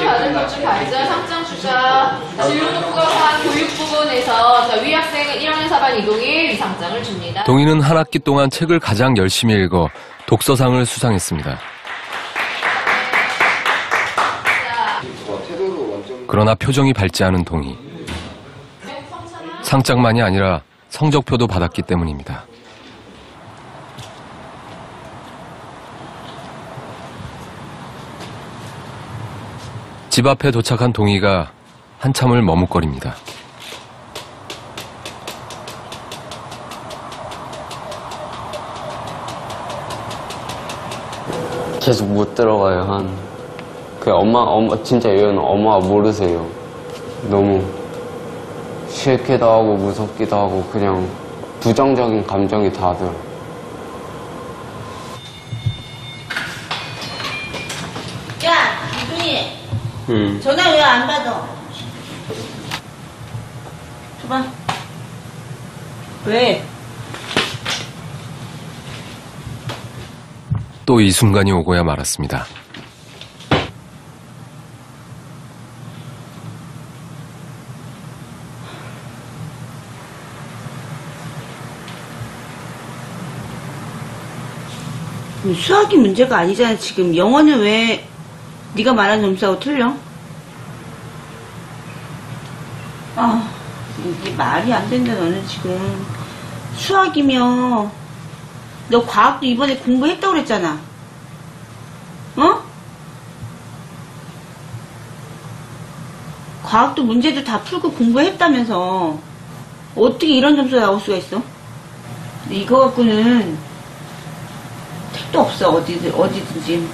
받을 것 중 발전 상장 주자 진로독부가 한 교육 부분에서 위 학생은 1학년 4반 이동일 위상장을 줍니다. 동희는 한 학기 동안 책을 가장 열심히 읽어 독서상을 수상했습니다. 그러나 표정이 밝지 않은 동희. 상장만이 아니라 성적표도 받았기 때문입니다. 집 앞에 도착한 동희가 한참을 머뭇거립니다. 계속 못 들어가요. 엄마 진짜 이건 엄마가 모르세요. 너무 싫기도 하고 무섭기도 하고 그냥 부정적인 감정이 다 들어. 야, 이동희. 전화 왜 안 받아? 줘봐. 왜? 또 이 순간이 오고야 말았습니다. 수학이 문제가 아니잖아. 지금 영어는 왜 네가 말한 점수하고 틀려? 이게 말이 안 된다. 너는 지금 수학이면 너 과학도 이번에 공부했다고 그랬잖아. 어? 과학도 문제도 다 풀고 공부했다면서 어떻게 이런 점수가 나올 수가 있어? 근데 이거 갖고는 택도 없어. 어디든지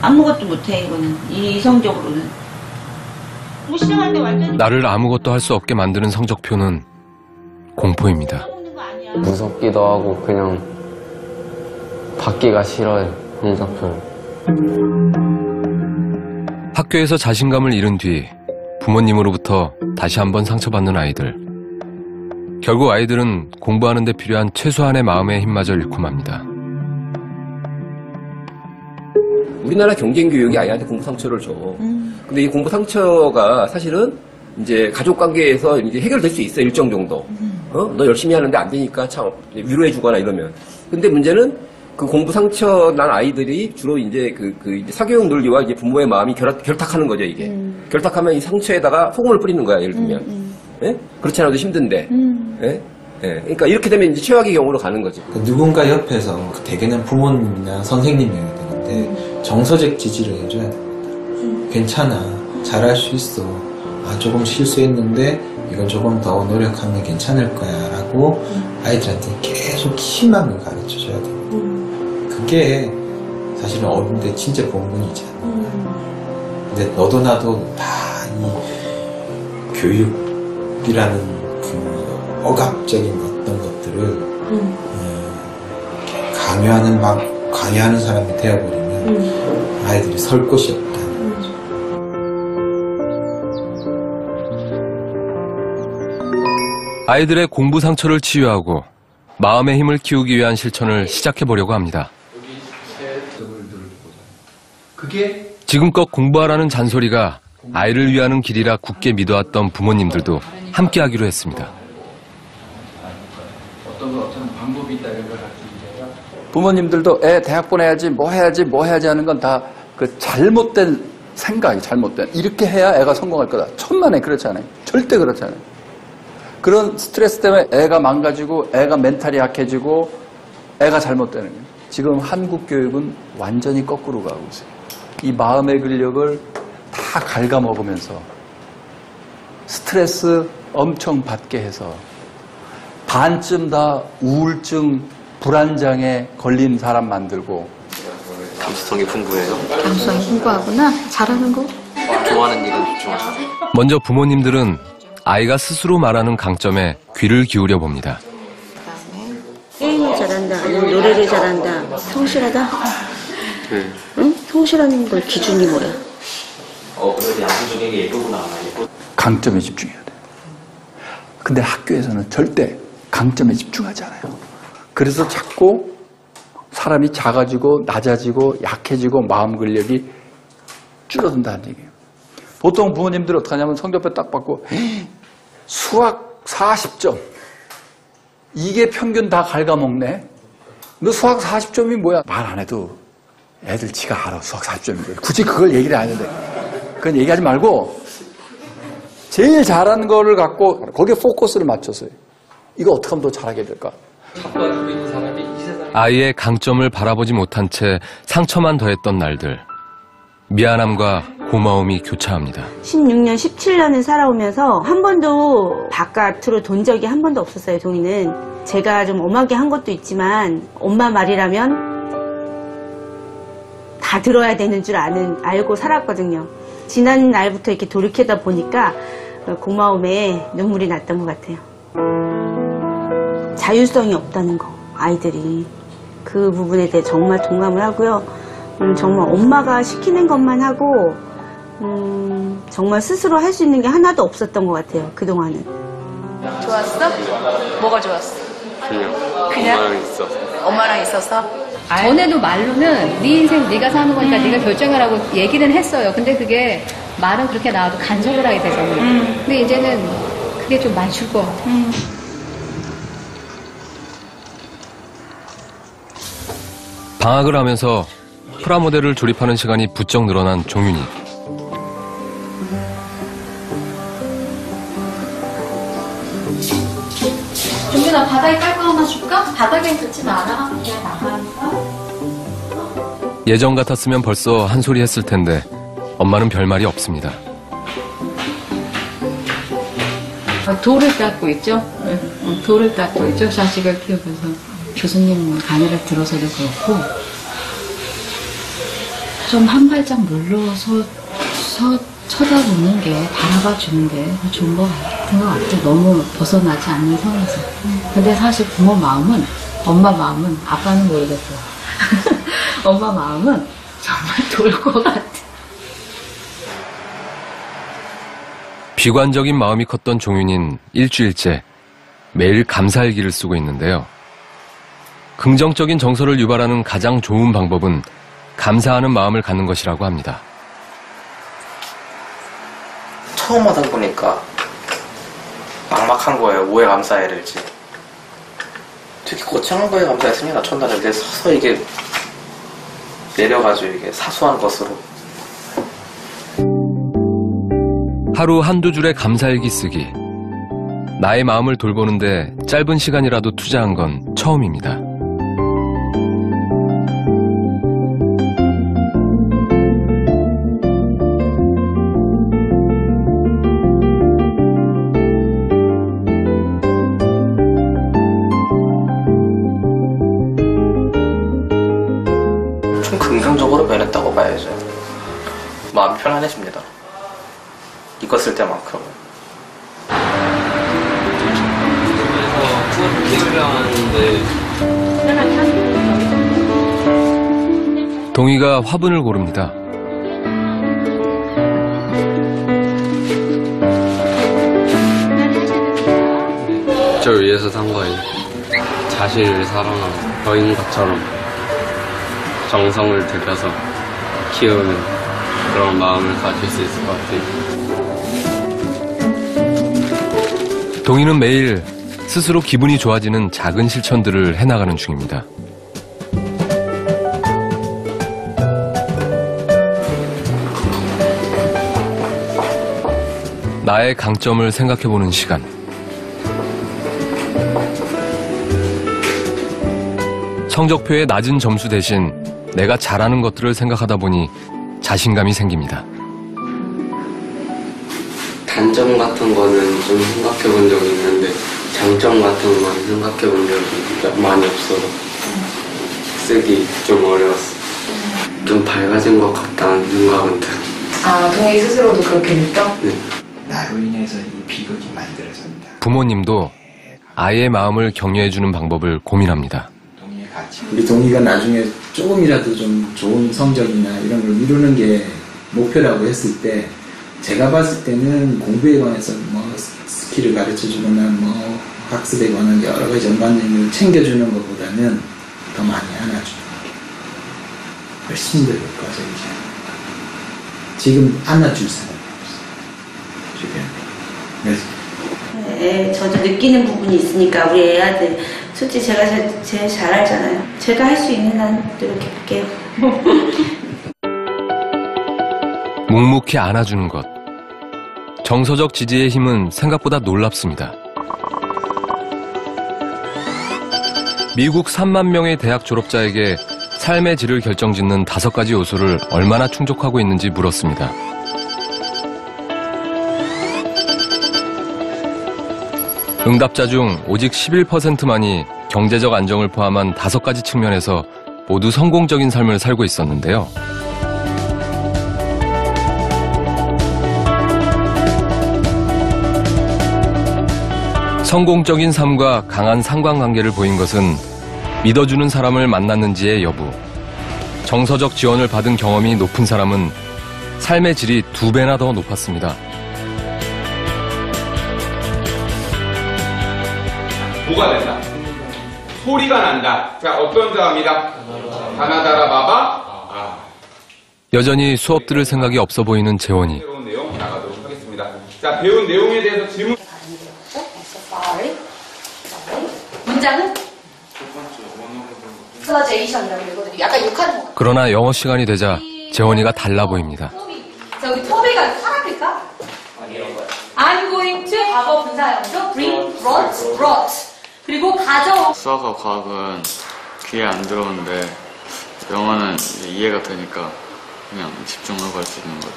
아무것도 못해. 이거는 이성적으로는 뭐 시작할 때 완전히 나를 아무것도 할 수 없게 만드는 성적표는 공포입니다. 무섭기도 하고 그냥 받기가 싫어요. 성적표를. 학교에서 자신감을 잃은 뒤 부모님으로부터 다시 한번 상처받는 아이들. 결국 아이들은 공부하는 데 필요한 최소한의 마음의 힘마저 잃고 맙니다. 우리나라 경쟁교육이 아이한테 공부 상처를 줘. 근데 이 공부 상처가 사실은 이제 가족 관계에서 이제 해결될 수 있어, 일정 정도. 너 열심히 하는데 안 되니까 참 위로해주거나 이러면. 근데 문제는 그 공부 상처 난 아이들이 주로 이제 이제 사교육 논리와 이제 부모의 마음이 결탁하는 거죠, 이게. 결탁하면 이 상처에다가 소금을 뿌리는 거야, 예를 들면. 예? 그렇지 않아도 힘든데. 예? 예. 그러니까 이렇게 되면 이제 최악의 경우로 가는 거지. 누군가 옆에서 대개는 부모님이나 선생님이어야 되는데 정서적 지지를 해줘야 돼. 괜찮아. 잘할 수 있어. 조금 실수했는데 이건 조금 더 노력하면 괜찮을 거야 라고 아이들한테 계속 희망을 가르쳐줘야 돼. 그게 사실은 어른들 진짜 본분이잖아. 근데 너도 나도 다 이 교육이라는 그 억압적인 어떤 것들을 강요하는 사람이 되어버리면 아이들이 설 곳이 없다는 거죠. 아이들의 공부 상처를 치유하고 마음의 힘을 키우기 위한 실천을 시작해보려고 합니다. 지금껏 공부하라는 잔소리가 아이를 위하는 길이라 굳게 믿어왔던 부모님들도 함께하기로 했습니다. 부모님들도 애 대학 보내야지 뭐 해야지 하는 건 다 그 잘못된 생각이 잘못된 이렇게 해야 애가 성공할 거다. 천만에 그렇지 않아요. 절대 그렇지 않아요. 그런 스트레스 때문에 애가 망가지고 애가 멘탈이 약해지고 애가 잘못되는 거예요. 지금 한국 교육은 완전히 거꾸로 가고 있어요. 이 마음의 근력을 다 갉아먹으면서 스트레스 엄청 받게 해서 반쯤 다 우울증, 불안장애 걸린 사람 만들고. 감수성이 풍부해요. 감수성이 풍부하구나. 잘하는 거. 좋아하는 일은 집중하세요. 먼저 부모님들은 아이가 스스로 말하는 강점에 귀를 기울여 봅니다. 게임을 잘한다, 아니면 노래를 잘한다, 성실하다? 응? 성실한 걸 기준이 뭐야? 그래도 양심적인 예쁘구나. 강점에 집중해야 돼. 근데 학교에서는 절대 강점에 집중하지 않아요. 그래서 자꾸 사람이 작아지고 낮아지고 약해지고 마음 근력이 줄어든다는 얘기예요. 보통 부모님들이 어떻게 하냐면 성적표 딱 받고 수학 40점. 이게 평균 다 갉아먹네. 너 수학 40점이 뭐야? 말 안 해도 애들 지가 알아. 수학 40점인 거. 굳이 그걸 얘기를 안 하는데. 그건 얘기하지 말고 제일 잘하는 거를 갖고 거기에 포커스를 맞춰서요. 이거 어떻게 하면 더 잘하게 될까? 아이의 강점을 바라보지 못한 채 상처만 더했던 날들. 미안함과 고마움이 교차합니다. 16년, 17년을 살아오면서 한 번도 바깥으로 돈 적이 한 번도 없었어요, 동이는. 제가 좀 엄하게 한 것도 있지만 엄마 말이라면 다 들어야 되는 줄 알고 살았거든요. 지난 날부터 이렇게 돌이키다 보니까 고마움에 눈물이 났던 것 같아요. 자율성이 없다는 거, 아이들이. 그 부분에 대해 정말 동감을 하고요. 정말 엄마가 시키는 것만 하고 정말 스스로 할 수 있는 게 하나도 없었던 것 같아요, 그동안은. 좋았어? 뭐가 좋았어? 그냥 그냥? 엄마랑 있어서. 엄마랑 있어서? 전에도 말로는 네 인생 네가 사는 거니까 네가 결정을 하고 얘기는 했어요. 근데 그게 말은 그렇게 나와도 간섭을 하게 되잖아요. 근데 이제는 그게 좀 많이 줄 것 같아요. 방학을 하면서 프라모델을 조립하는 시간이 부쩍 늘어난 종윤이. 종민아, 바닥에 깔 거 하나 줄까? 바닥엔 그렇진 않아. 그냥 나가니까. 예전 같았으면 벌써 한 소리 했을 텐데 엄마는 별말이 없습니다. 돌을 닦고 있죠? 돌을 닦고 있죠? 자식을 키우면서. 교수님 강의를 들어서도 그렇고 좀 한 발짝 물러서 쳐다보는 게, 바라봐 주는 게 좋은 것 같은 것 같아요. 너무 벗어나지 않는 선에서. 근데 사실 부모 마음은, 엄마 마음은, 아빠는 모르겠어요. 엄마 마음은 정말 돌 것 같아. 비관적인 마음이 컸던 종윤이는 일주일째 매일 감사일기를 쓰고 있는데요. 긍정적인 정서를 유발하는 가장 좋은 방법은 감사하는 마음을 갖는 것이라고 합니다. 처음 하다 보니까 막막한 거예요. 뭐에 감사해야 될지. 특히 거창한 거에 감사했습니다. 첫날에 내 서서 이게 내려가지고 이게 사소한 것으로. 하루 한두 줄의 감사일기 쓰기. 나의 마음을 돌보는데 짧은 시간이라도 투자한 건 처음입니다. 좀 긍정적으로 변했다고 봐야죠. 마음이 편안해집니다. 이거 쓸 때만큼. 키우려 하는데 동희가 화분을 고릅니다. 저를 위해서 산 거예요. 자신을 사랑하는 거인 것처럼 정성을 들여서 키우는 그런 마음을 가질 수 있을 것 같아요. 동희는 매일 스스로 기분이 좋아지는 작은 실천들을 해나가는 중입니다. 나의 강점을 생각해보는 시간. 성적표의 낮은 점수 대신 내가 잘하는 것들을 생각하다 보니 자신감이 생깁니다. 단점 같은 거는 좀 생각해 본 적이 있는데 장점 같은 건 생각해 본 적이 많이 없어서 쓰기 좀 어려웠어. 좀 밝아진 것 같다는 생각은 들어. 아, 동희 스스로도 그렇게 느껴? 네. 나로 인해서 이 비극이 만들어진다. 부모님도 아이의 마음을 격려해주는 방법을 고민합니다. 우리 동희가 나중에 조금이라도 좀 좋은 성적이나 이런 걸 이루는 게 목표라고 했을 때 제가 봤을 때는 공부에 관해서 뭐 스킬을 가르쳐주거나 뭐 학습에 관한 여러 가지 전반적인 걸 챙겨주는 것보다는 더 많이 안아주는 게 훨씬 더 효과적이지 않을까. 지금 안아줄 사람이 없어요. 주변에. 저도 느끼는 부분이 있으니까 우리 애한테 솔직히 제가 제일 잘 알잖아요. 제가 할 수 있는 한 노력해볼게요. 묵묵히 안아주는 것. 정서적 지지의 힘은 생각보다 놀랍습니다. 미국 3만 명의 대학 졸업자에게 삶의 질을 결정짓는 5가지 요소를 얼마나 충족하고 있는지 물었습니다. 응답자 중 오직 11%만이 경제적 안정을 포함한 5가지 측면에서 모두 성공적인 삶을 살고 있었는데요. 성공적인 삶과 강한 상관관계를 보인 것은 믿어주는 사람을 만났는지의 여부, 정서적 지원을 받은 경험이 높은 사람은 삶의 질이 2배나 더 높았습니다. 뭐가 된다? 소리가 난다. 자, 어떤 자입니다? 가나다라 바바. 여전히 수업 들을 생각이 없어 보이는 재원이. 새로운 내용 나가도록 하겠습니다. 자, 배운 내용에 대해서 질문. 문장은? 플러제이션이라고 그러거든요. 약간 욕하는 거. 그러나 영어 시간이 되자 재원이가 달라 보입니다. 자, 우리 토비가 사람일까? I'm going to 과거 분사형으로 bring, brought. 그리고 가져온. 수학과 과학은 귀에 안 들어오는데 영어는 이해가 되니까 그냥 집중하고 할 수 있는 것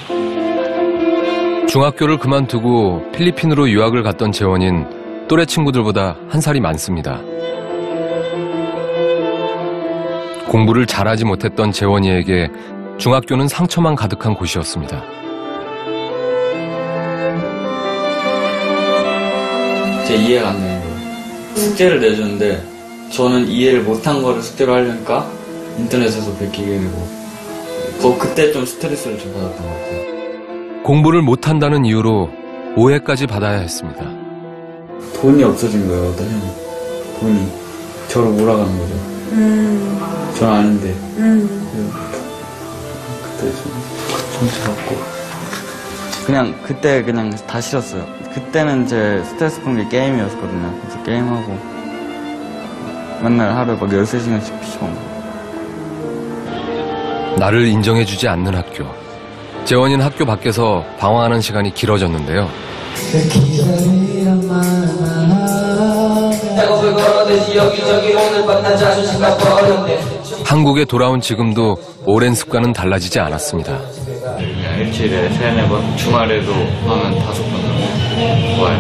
같아요. 중학교를 그만두고 필리핀으로 유학을 갔던 재원이는 또래 친구들보다 1살이 많습니다. 공부를 잘하지 못했던 재원이에게 중학교는 상처만 가득한 곳이었습니다. 제 이해가 안 되는 거예요. 숙제를 내주는데 저는 이해를 못한 거를 숙제로 하려니까 인터넷에서 베끼게 되고 그때 좀 스트레스를 좀 받았던 것 같아요. 공부를 못한다는 이유로 오해까지 받아야 했습니다. 돈이 없어진 거예요. 어떤 형이. 돈이 저를 몰아가는 거죠. 저는 아는데 그때 좀 상처받고 그냥 그때 그냥 다 싫었어요. 그때는 제 스트레스 푼 게 게임이었거든요. 그래서 게임하고 맨날 하루에 막 13시간씩 피쳐온 거예요. 나를 인정해주지 않는 학교. 재원이는 학교 밖에서 방황하는 시간이 길어졌는데요. 한국에 돌아온 지금도 오랜 습관은 달라지지 않았습니다. 그냥 일주일에 3-4번, 주말에도 하면 5번 정도 와요.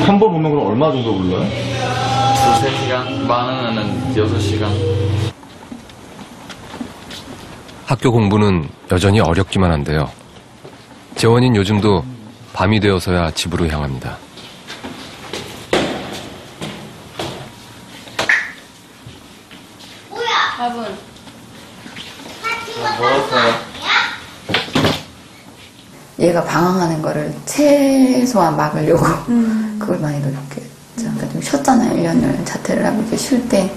한 번 오는 건 얼마 정도 불러요? 2-3시간? 많으면 6시간. 학교 공부는 여전히 어렵기만 한데요. 재원이는 요즘도 밤이 되어서야 집으로 향합니다. 밥은? 먹었어요. 얘가 방황하는 거를 최소한 막으려고 그걸 많이 노력했죠. 그러니까 좀 쉬었잖아요. 1년을 자퇴를 하고 이제 쉴 때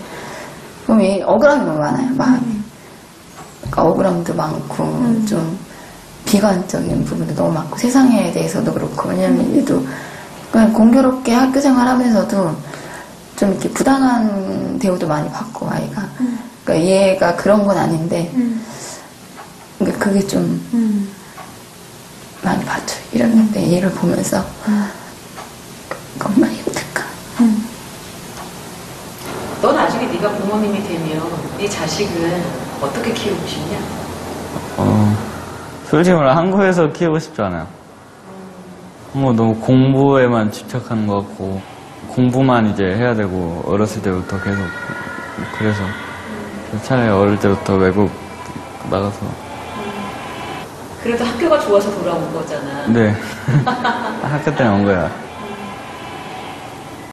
그럼 이 억울함이 너무 많아요. 마음이. 그러니까 억울함도 많고 좀 비관적인 부분도 너무 많고 세상에 대해서도 그렇고 왜냐면 얘도 그냥 공교롭게 학교 생활하면서도 좀 이렇게 부당한 대우도 많이 받고 아이가 그러니까 얘가 그런 건 아닌데 그러니까 그게 좀 많이 봤죠. 이러는데 얘를 보면서 얼마나 힘들까. 넌 나중에 네가 부모님이 되면 네 자식은 어떻게 키우고 싶냐? 솔직히 말해 한국에서 키우고 싶지 않아요. 한국 너무 공부에만 집착하는 것 같고 공부만 이제 해야 되고 어렸을 때부터 계속 그래서 차라리 어릴 때부터 외국 나가서 그래도 학교가 좋아서 돌아온 거잖아. 네 학교 때문에 온 거야.